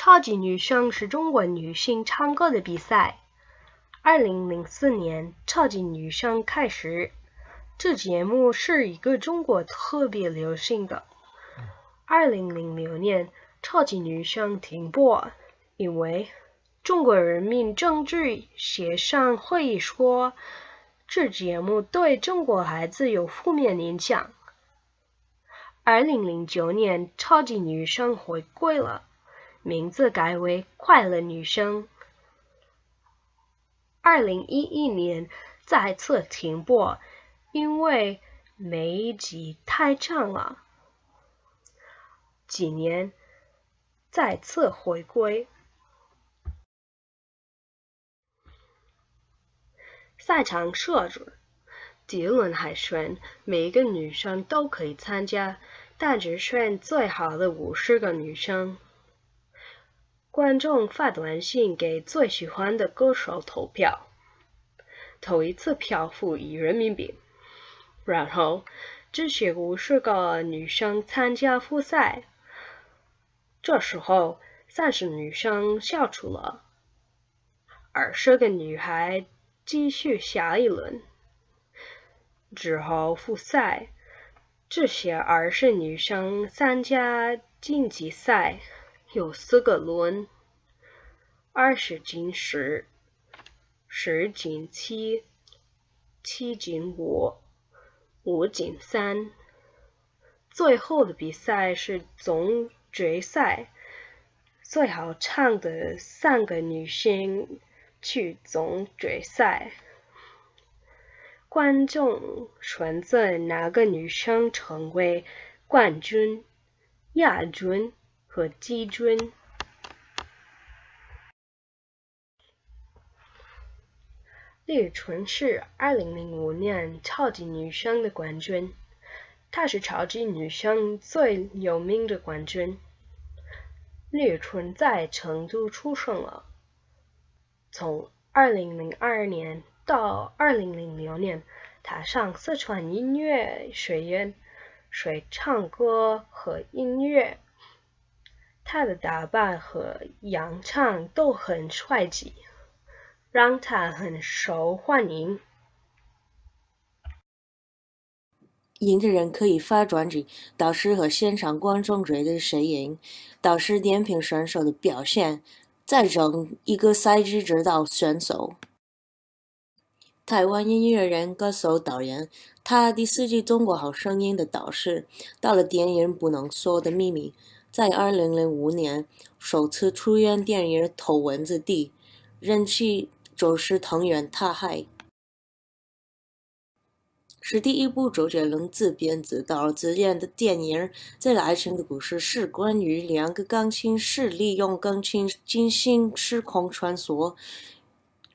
超级女声是中国女性唱歌的比赛。2004年，超级女声开始。这节目是一个中国特别流行的。2006年，超级女声停播，因为中国人民政治协商会议说，这节目对中国孩子有负面影响。2009年，超级女声回归了，名字改为快乐女声。2011年再次停播，因为每一集太长了。今年再次回归。赛场设置：第一轮海选，每个女生都可以参加，但只选最好的50个女生。观众发短信给最喜欢的歌手投票，投一次票付1人民币，然后只许50个女生参加复赛。这时候30女生消除了，20个女孩继续下一轮。之后复赛，这些20女生参加晋级赛，有4个轮：20进10、10进7、7进5、5进3。最后的比赛是总决赛，最好唱的3个女星去总决赛。观众选择哪个女生成为冠军、亚军和季军。李宇春是2005年超级女声的冠军，她是超级女声最有名的冠军。李宇春在成都出生了，从2002年到2006年，她上四川音乐学院学唱歌和音乐。她的打扮和样唱都很帅气，让她很受欢迎。赢的人可以发专辑，导师和现场观众觉得谁赢，导师点评选手的表现，再整一个赛制指导选手。台湾音乐人、歌手、导演，他第4季《中国好声音》的导师，到了电影《不能说的秘密》，在2005年首次出演电影《头文字 D》，人气就是藤原拓海。是第一部周杰伦自编自导自演的电影。这个爱情的故事是关于2个钢琴师利用钢琴进行时空穿梭。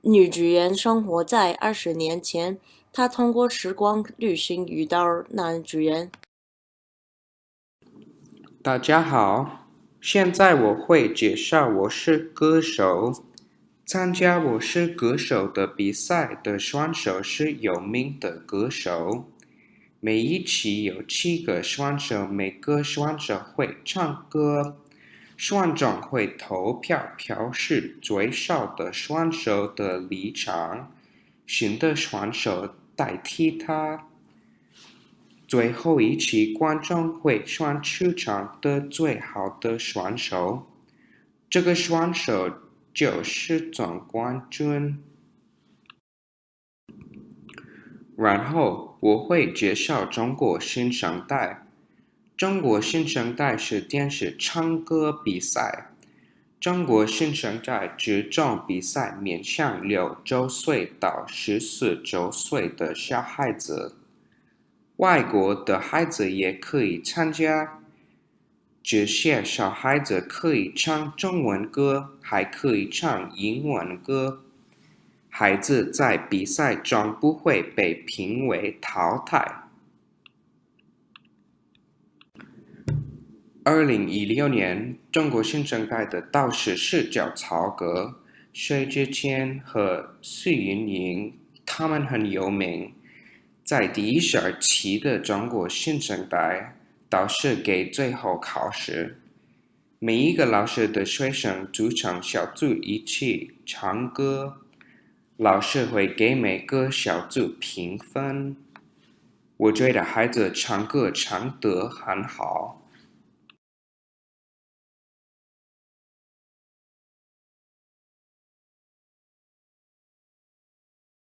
女主演生活在20年前，她通过时光旅行遇到男主演。大家好，现在我会介绍我是歌手。参加我是歌手的比赛的选手是有名的歌手。每一期有7个选手，每个选手会唱歌。选众会投票表示最少的选手的立场，新的选手代替他。最后一期观众会选出场的最好的选手，这个选手就是总冠军。然后我会介绍中国新生代。中国新生代是电视唱歌比赛。中国新生代这种比赛面向6周岁到14周岁的小孩子，外国的孩子也可以参加。这些小孩子可以唱中文歌，还可以唱英文歌。孩子在比赛中不会被评为淘汰。2016年，中国新生代的导师是叫曹格、薛之谦和苏云莹，他们很有名。在第12期的中国新生代，导师给最后考试。每一个老师的学生组成小组一起唱歌，老师会给每个小组评分。我觉得孩子唱歌唱得很好。